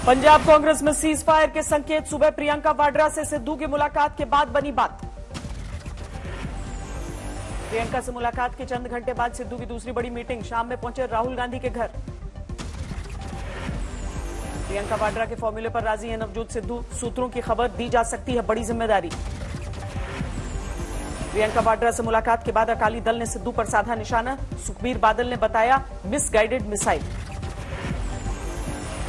पंजाब कांग्रेस में cease fire के संकेत। सुबह प्रियंका वाड्रा से सिद्धू की मुलाकात के बाद बनी बात। प्रियंका से मुलाकात के चंद घंटे बाद सिद्धू की दूसरी बड़ी मीटिंग। शाम में पहुंचे राहुल गांधी के घर। प्रियंका वाड्रा के फॉर्मूले पर राजी है नवजोत सिद्धू। सूत्रों की खबर, दी जा सकती है बड़ी जिम्मेदारी। प्रियंका वाड्रा से मुलाकात के बाद अकाली दल ने सिद्धू पर साधा निशाना। सुखबीर बादल ने बताया मिसगाइडेड मिसाइल।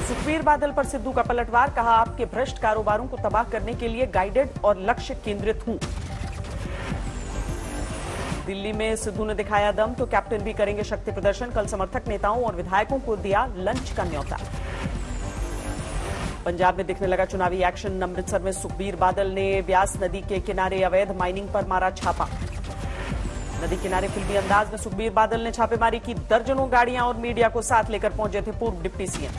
सुखबीर बादल पर सिद्धू का पलटवार। कहा, आपके भ्रष्ट कारोबारों को तबाह करने के लिए गाइडेड और लक्ष्य केंद्रित हूं। दिल्ली में सिद्धू ने दिखाया दम, तो कैप्टन भी करेंगे शक्ति प्रदर्शन। कल समर्थक नेताओं और विधायकों को दिया लंच का न्योता। पंजाब में दिखने लगा चुनावी एक्शन। अमृतसर में सुखबीर बादल ने ब्यास नदी के किनारे अवैध माइनिंग पर मारा छापा। नदी किनारे फिल्मी अंदाज में सुखबीर बादल ने छापेमारी की। दर्जनों गाड़ियां और मीडिया को साथ लेकर पहुंचे थे पूर्व डिप्टी सीएम।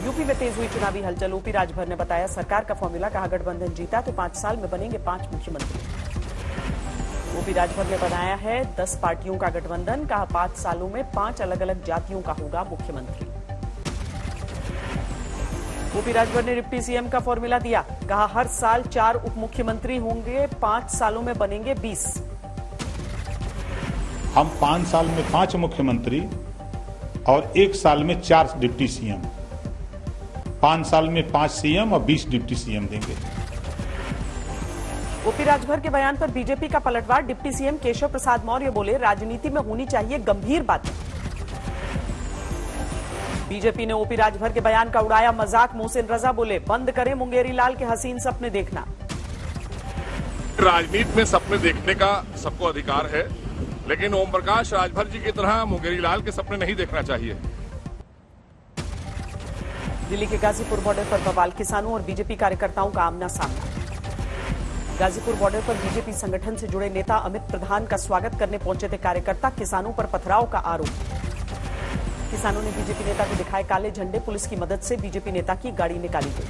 यूपी में तेज हुई चुनावी हलचल। ओपी राजभर ने बताया सरकार का फॉर्मूला। कहा, गठबंधन जीता तो 5 साल में बनेंगे 5 मुख्यमंत्री। ओपी राजभर ने बनाया है 10 पार्टियों का गठबंधन। कहा, 5 सालों में 5 अलग अलग जातियों का होगा मुख्यमंत्री। ओपी राजभर ने डिप्टी सीएम का फॉर्मूला दिया। कहा, हर साल 4 उप मुख्यमंत्री होंगे, 5 सालों में बनेंगे 20। हम 5 साल में 5 मुख्यमंत्री और 1 साल में 4 डिप्टी सीएम। 5 साल में 5 सीएम और 20 डिप्टी सीएम देंगे। ओपी राजभर के बयान पर बीजेपी का पलटवार। डिप्टी सीएम केशव प्रसाद मौर्य बोले, राजनीति में होनी चाहिए गंभीर बातें। बीजेपी ने ओपी राजभर के बयान का उड़ाया मजाक। मोहसिन रजा बोले, बंद करें मुंगेरी लाल के हसीन सपने देखना। राजनीति में सपने देखने का सबको अधिकार है, लेकिन ओम प्रकाश राजभर जी की तरह मुंगेरी लाल के सपने नहीं देखना चाहिए। दिल्ली के गाजीपुर बॉर्डर पर बवाल। किसानों और बीजेपी कार्यकर्ताओं का आमना सामना। गाजीपुर बॉर्डर पर बीजेपी संगठन से जुड़े नेता अमित प्रधान का स्वागत करने पहुंचे थे कार्यकर्ता। किसानों पर पथराव का आरोप। किसानों ने बीजेपी नेता को दिखाए काले झंडे। पुलिस की मदद से बीजेपी नेता की गाड़ी निकाली गई।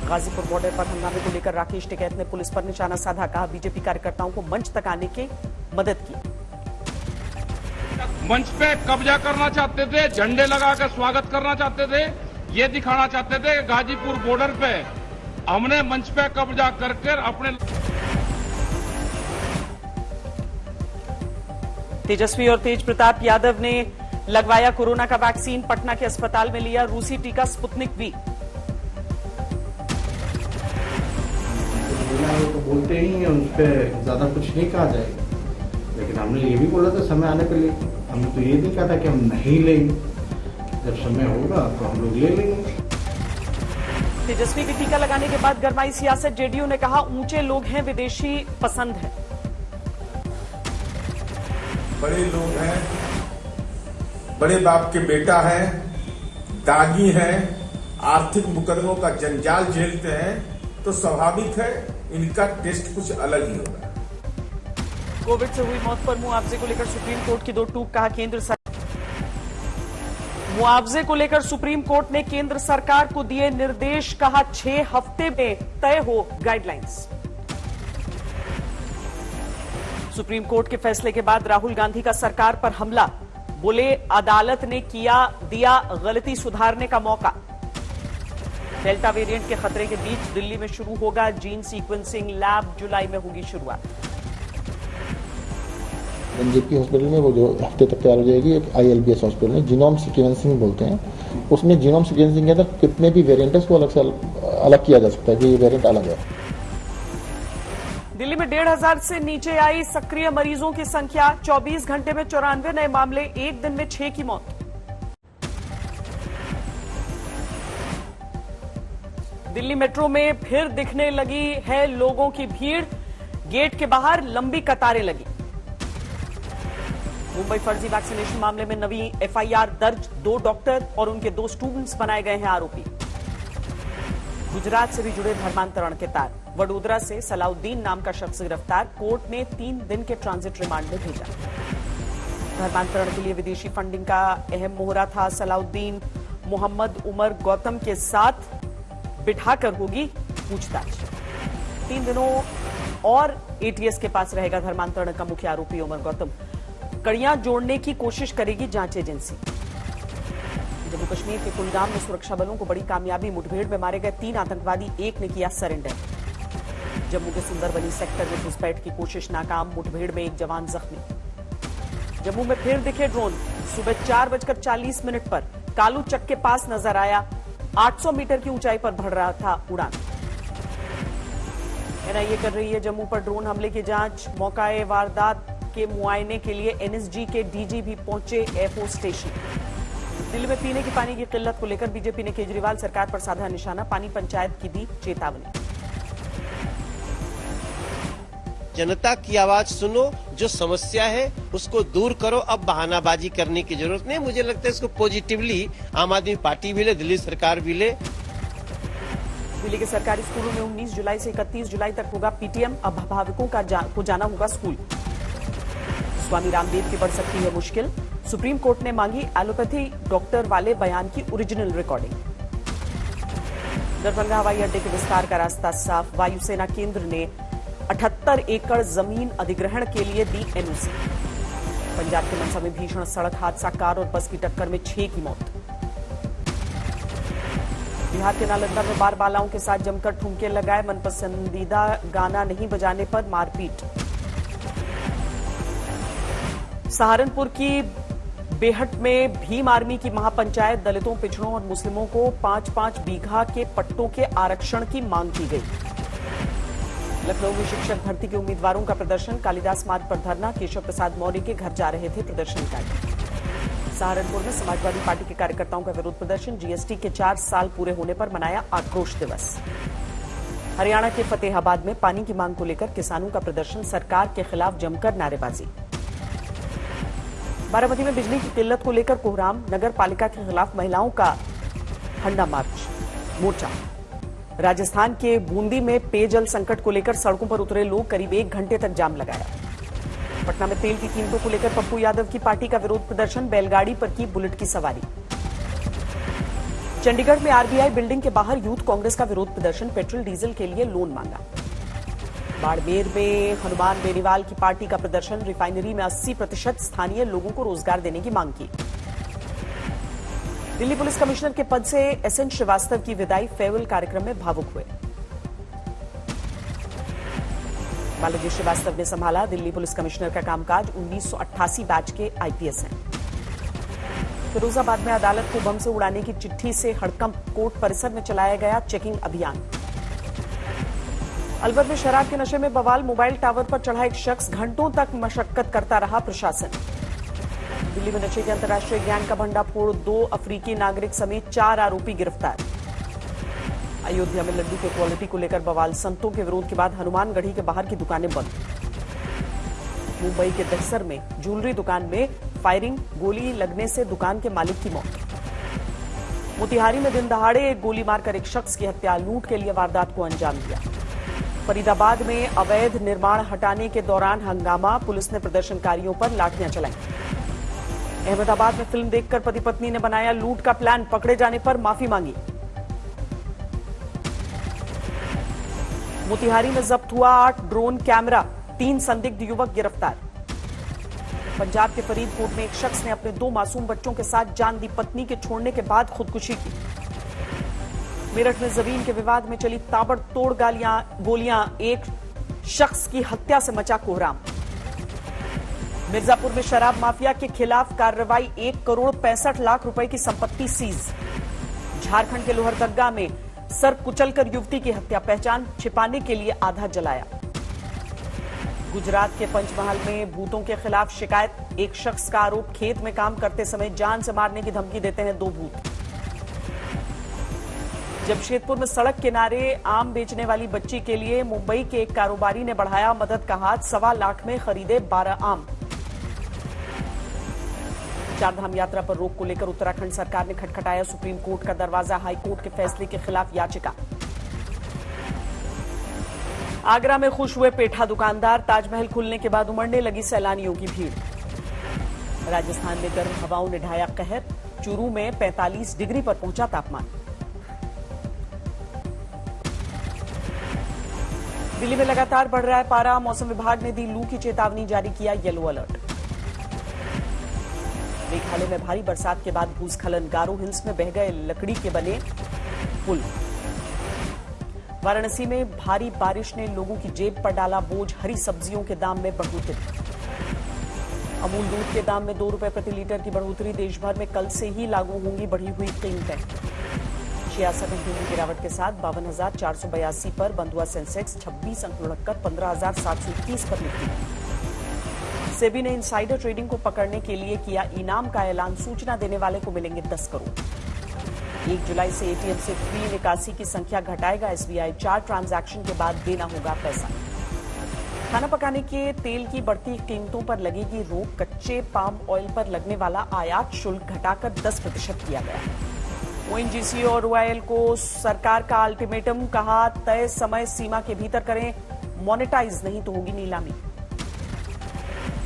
गाजीपुर बॉर्डर पर हंगामे को लेकर राकेश टिकैत ने पुलिस पर निशाना साधा। कहा, बीजेपी कार्यकर्ताओं को मंच तक आने की मदद की। मंच पे कब्जा करना चाहते थे, झंडे लगाकर स्वागत करना चाहते थे, ये दिखाना चाहते थे कि गाजीपुर बॉर्डर पे हमने मंच पे कब्जा करके अपने। तेजस्वी और तेज प्रताप यादव ने लगवाया कोरोना का वैक्सीन। पटना के अस्पताल में लिया रूसी टीका स्पुतनिक वी। तो बोलते ही हैं, उस पर ज्यादा कुछ नहीं कहा जाएगा, लेकिन हमने ये भी बोला था समय आने पर लेंगे। हमने तो ये नहीं कहा था कि हम नहीं लेंगे। जब समय होगा तो हम लोग ले लेंगे। तेजस्वी की टीका लगाने के बाद गरमाई सियासत। जेडीयू ने कहा, ऊंचे लोग हैं, विदेशी पसंद है। बड़े लोग हैं, बड़े बाप के बेटा हैं, दागी हैं, आर्थिक मुकदमों का जंजाल झेलते हैं, तो स्वाभाविक है इनका टेस्ट कुछ अलग ही होगा। कोविड से हुई मौत पर मुआवजे को लेकर सुप्रीम कोर्ट की 2 टूक। कहा, केंद्र सरकार मुआवजे को लेकर सुप्रीम कोर्ट ने केंद्र सरकार को दिए निर्देश। कहा, 6 हफ्ते में तय हो गाइडलाइंस। सुप्रीम कोर्ट के फैसले के बाद राहुल गांधी का सरकार पर हमला। बोले, अदालत ने दिया गलती सुधारने का मौका। डेल्टा वेरिएंट के खतरे के बीच दिल्ली में शुरू होगा जीन सीक्वेंसिंग लैब। जुलाई में होगी शुरुआत। एनजेपी हॉस्पिटल में वो जो हफ्ते तक तैयार हो जाएगी। एक ILBS हॉस्पिटल में जीनोम सीक्वेंसिंग बोलते हैं। उसमें जीनोम सीक्वेंसिंग के अंदर कितने भी वेरिएंट है उसको अलग किया जा सकता है कि ये वेरिएंट अलग है। दिल्ली में 1,500 से नीचे आई सक्रिय मरीजों की संख्या। 24 घंटे में 94 नए मामले। एक दिन में 6 की मौत। दिल्ली मेट्रो में फिर दिखने लगी है लोगों की भीड़। गेट के बाहर लंबी कतारें लगी। मुंबई फर्जी वैक्सीनेशन मामले में नवी FIR दर्ज। 2 डॉक्टर और उनके 2 स्टूडेंट्स बनाए गए हैं आरोपी। गुजरात से भी जुड़े धर्मांतरण के तार। वडोदरा से सलाउद्दीन नाम का शख्स गिरफ्तार। कोर्ट ने 3 दिन के ट्रांजिट रिमांड में भेजा। धर्मांतरण के लिए विदेशी फंडिंग का अहम मोहरा था। सलाउद्दीन मोहम्मद उमर गौतम के साथ बिठाकर होगी पूछताछ। 3 दिनों और ATS के पास रहेगा धर्मांतरण का मुख्य आरोपी उमर गौतम। कड़ियां जोड़ने की कोशिश करेगी जांच एजेंसी। जम्मू कश्मीर के कुलगाम में सुरक्षा बलों को बड़ी कामयाबी, मुठभेड़ में मारे गए 3 आतंकवादी, एक ने किया सरेंडर। जम्मू के सुंदरबनी सेक्टर में घुसपैठ की कोशिश नाकाम, मुठभेड़ में एक जवान जख्मी। जम्मू में फिर दिखे ड्रोन, सुबह 4:40 पर कालू चक के पास नजर आया। 800 मीटर की ऊंचाई पर बढ़ रहा था उड़ान। एनआईए कर रही है जम्मू पर ड्रोन हमले की जांच। मौकाए वारदात के मुआयने के लिए एनएसजी के डीजी भी पहुंचे एयरफोर्स स्टेशन। दिल्ली में पीने की पानी की किल्लत को लेकर बीजेपी ने केजरीवाल सरकार पर साधा निशाना, पानी पंचायत की दी चेतावनी। जनता की आवाज सुनो, जो समस्या है उसको दूर करो, अब बहानाबाजी करने की जरूरत नहीं। मुझे लगता है इसको पॉजिटिवली आम आदमी पार्टी भी ले, दिल्ली सरकार भी ले। दिल्ली के सरकारी स्कूलों में 19 जुलाई से 31 जुलाई तक होगा पीटीएम, अभिभावकों को जाना होगा स्कूल। स्वामी रामदेव की बढ़ सकती है मुश्किल, सुप्रीम कोर्ट ने मांगी एलोपैथी डॉक्टर वाले बयान की ओरिजिनल रिकॉर्डिंग। दरभंगा हवाई अड्डे के विस्तार का रास्ता साफ, वायुसेना केंद्र ने 78 एकड़ जमीन अधिग्रहण के लिए दी एनओसी। पंजाब के मनसा में भीषण सड़क हादसा, कार और बस की टक्कर में 6 की मौत। बिहार के नालंदा में बार बालाओं के साथ जमकर ठुमके लगाए, मनपसंदीदा गाना नहीं बजाने पर मारपीट। सहारनपुर की बेहट में भीम आर्मी की महापंचायत, दलितों, पिछड़ों और मुस्लिमों को 5-5 बीघा के पट्टों के आरक्षण की मांग की गई। लखनऊ में शिक्षक भर्ती के उम्मीदवारों का प्रदर्शन, कालिदास मार्ग पर धरना, केशव प्रसाद मौर्य के घर जा रहे थे प्रदर्शनकारी। सहारनपुर में समाजवादी पार्टी के कार्यकर्ताओं का विरोध प्रदर्शन, जीएसटी के 4 साल पूरे होने पर मनाया आक्रोश दिवस। हरियाणा के फतेहाबाद में पानी की मांग को लेकर किसानों का प्रदर्शन, सरकार के खिलाफ जमकर नारेबाजी। बारामती में बिजली की किल्लत को लेकर कोहराम, नगर पालिका के खिलाफ महिलाओं का हंडा मोर्चा। राजस्थान के बूंदी में पेयजल संकट को लेकर सड़कों पर उतरे लोग, करीब 1 घंटे तक जाम लगाया। पटना में तेल की कीमतों को लेकर पप्पू यादव की पार्टी का विरोध प्रदर्शन, बैलगाड़ी पर की बुलेट की सवारी। चंडीगढ़ में आरबीआई बिल्डिंग के बाहर यूथ कांग्रेस का विरोध प्रदर्शन, पेट्रोल डीजल के लिए लोन मांगा। बाड़मेर में हनुमान बेनीवाल की पार्टी का प्रदर्शन, रिफाइनरी में 80% स्थानीय लोगों को रोजगार देने की मांग की। दिल्ली पुलिस कमिश्नर के पद से एसएन श्रीवास्तव की विदाई, फेयरवेल कार्यक्रम में भावुक हुए। बालाजी श्रीवास्तव ने संभाला दिल्ली पुलिस कमिश्नर का कामकाज, 1988 बैच के आईपीएस हैं। फिरोजाबाद में अदालत को बम से उड़ाने की चिट्ठी से हड़कंप, कोर्ट परिसर में चलाया गया चेकिंग अभियान। अलवर में शराब के नशे में बवाल, मोबाइल टावर पर चढ़ा एक शख्स, घंटों तक मशक्कत करता रहा प्रशासन। दिल्ली में नशे के अंतर्राष्ट्रीय गैंग का भंडाफोड़, 2 अफ्रीकी नागरिक समेत 4 आरोपी गिरफ्तार। अयोध्या में लड्डू के क्वालिटी को लेकर बवाल, संतों के विरोध के बाद हनुमानगढ़ी के बाहर की दुकानें बंद। मुंबई के दहसर में ज्वेलरी दुकान में फायरिंग, गोली लगने से दुकान के मालिक की मौत। मोतिहारी में दिन दहाड़े एक गोली मारकर एक शख्स की हत्या, लूट के लिए वारदात को अंजाम दिया। फरीदाबाद में अवैध निर्माण हटाने के दौरान हंगामा, पुलिस ने प्रदर्शनकारियों पर लाठियां चलाई। अहमदाबाद में फिल्म देखकर पति पत्नी ने बनाया लूट का प्लान, पकड़े जाने पर माफी मांगी। मोतिहारी में जब्त हुआ 8 ड्रोन कैमरा, 3 संदिग्ध युवक गिरफ्तार। पंजाब के फरीदकोट में एक शख्स ने अपने 2 मासूम बच्चों के साथ जान दी, पत्नी के छोड़ने के बाद खुदकुशी की। मेरठ में जमीन के विवाद में चली ताबड़तोड़ गोलियां, एक शख्स की हत्या से मचा कोहराम। मिर्जापुर में शराब माफिया के खिलाफ कार्रवाई, 1 करोड़ 65 लाख रुपए की संपत्ति सीज। झारखंड के लोहरदगा में सर कुचलकर युवती की हत्या, पहचान छिपाने के लिए आधा जलाया। गुजरात के पंचमहाल में भूतों के खिलाफ शिकायत, एक शख्स का आरोप, खेत में काम करते समय जान से मारने की धमकी देते हैं 2 भूत। जमशेदपुर में सड़क किनारे आम बेचने वाली बच्ची के लिए मुंबई के एक कारोबारी ने बढ़ाया मदद का हाथ, 1.25 लाख में खरीदे 12 आम। चारधाम यात्रा पर रोक को लेकर उत्तराखंड सरकार ने खटखटाया सुप्रीम कोर्ट का दरवाजा, हाई कोर्ट के फैसले के खिलाफ याचिका। आगरा में खुश हुए पेठा दुकानदार, ताजमहल खुलने के बाद उमड़ने लगी सैलानियों की भीड़। राजस्थान में गर्म हवाओं ने ढाया कहर, चूरू में 45 डिग्री पर पहुंचा तापमान। दिल्ली में लगातार बढ़ रहा है पारा, मौसम विभाग ने दी लू की चेतावनी, जारी किया येलो अलर्ट। मेघालय में भारी बरसात के बाद भूस्खलन, गारो हिल्स में बह गए लकड़ी के बने पुल। वाराणसी में भारी बारिश ने लोगों की जेब पर डाला बोझ, हरी सब्जियों के दाम में बढ़ोतरी। अमूल दूध के दाम में 2 रुपए प्रति लीटर की बढ़ोतरी, देश भर में कल से ही लागू होंगी बढ़ी हुई कीमतें। 66 अंकों की गिरावट के साथ 52,482 पर बंद हुआ सेंसेक्स, 26 अंक लुढ़ककर 15,721 पर निकली। सेबी ने इनसाइडर ट्रेडिंग को पकड़ने के लिए किया इनाम का ऐलान, सूचना देने वाले को मिलेंगे 10 करोड़। 1 जुलाई से एटीएम से फ्री निकासी की संख्या घटाएगा एसबीआई, 4 ट्रांजैक्शन के बाद देना होगा पैसा। खाना पकाने के तेल की बढ़ती कीमतों पर लगेगी रोक, कच्चे पाम ऑयल पर लगने वाला आयात शुल्क घटाकर 10% किया गया। ओएनजीसी और ओआईएल को सरकार का अल्टीमेटम, कहा तय समय सीमा के भीतर करें, मोनेटाइज नहीं तो होगी नीलामी।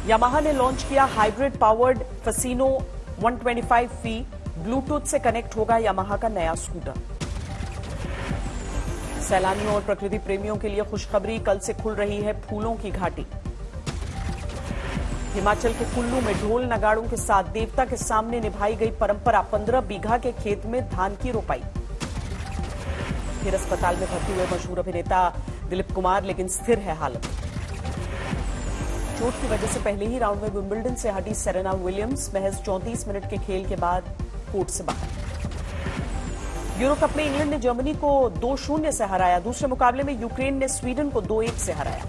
यामाहा ने लॉन्च किया hybrid powered Fascino 125V, Bluetooth से कनेक्ट होगा यामाहा का नया स्कूटर। सैलानियों और प्रकृति प्रेमियों के लिए खुशखबरी, कल से खुल रही है फूलों की घाटी। हिमाचल के कुल्लू में ढोल नगाड़ों के साथ देवता के सामने निभाई गई परंपरा, 15 बीघा के खेत में धान की रोपाई। फिर अस्पताल में भर्ती हुए मशहूर अभिनेता दिलीप कुमार, लेकिन स्थिर है हालत। चोट की वजह से पहले ही राउंड में विंबलडन से हटी सेरेना विलियम्स, महज 34 मिनट के खेल के बाद कोर्ट से बाहर। यूरो कप में इंग्लैंड ने जर्मनी को 2-0 से हराया, दूसरे मुकाबले में यूक्रेन ने स्वीडन को 2-1 से हराया।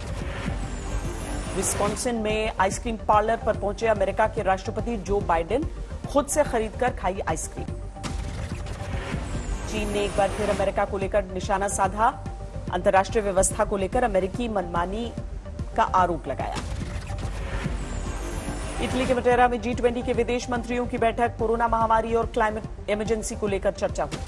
विस्कॉन्सिन में आइसक्रीम पार्लर पर पहुंचे अमेरिका के राष्ट्रपति जो बाइडेन, खुद से खरीदकर खाई आइसक्रीम। चीन ने एक बार फिर अमेरिका को लेकर निशाना साधा, अंतर्राष्ट्रीय व्यवस्था को लेकर अमेरिकी मनमानी का आरोप लगाया। इटली के मटेरा में G20 के विदेश मंत्रियों की बैठक, कोरोना महामारी और क्लाइमेट इमरजेंसी को लेकर चर्चा हुई।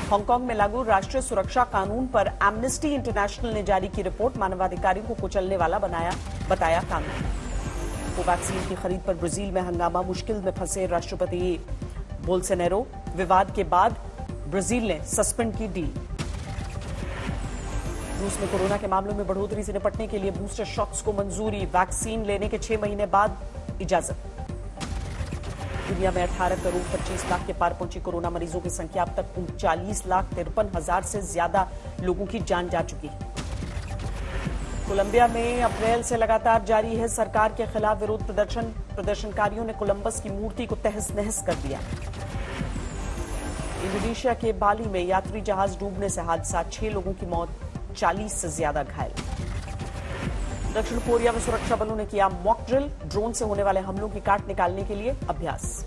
हांगकांग में लागू राष्ट्रीय सुरक्षा कानून पर एमनेस्टी इंटरनेशनल ने जारी की रिपोर्ट, मानवाधिकारियों को कुचलने वाला बताया कानून। कोवैक्सीन की खरीद पर ब्राजील में हंगामा, मुश्किल में फंसे राष्ट्रपति बोल्सोनारो, विवाद के बाद ब्राजील ने सस्पेंड की डील। रूस में कोरोना के मामलों में बढ़ोतरी से निपटने के लिए बूस्टर शॉट्स को मंजूरी, वैक्सीन लेने के 6 महीने बाद इजाजत। दुनिया में 18 करोड़ 25 लाख के पार पहुंची कोरोना मरीजों की संख्या, अब तक 39,53,000 से ज्यादा लोगों की जान जा चुकी है। कोलंबिया में अप्रैल से लगातार जारी है सरकार के खिलाफ विरोध प्रदर्शन, प्रदर्शनकारियों ने कोलंबस की मूर्ति को तहस नहस कर दिया। इंडोनेशिया के बाली में यात्री जहाज डूबने से हादसा, 6 लोगों की मौत, 40 से ज्यादा घायल। दक्षिण कोरिया में सुरक्षा बलों ने किया मॉक ड्रिल, ड्रोन से होने वाले हमलों की काट निकालने के लिए अभ्यास।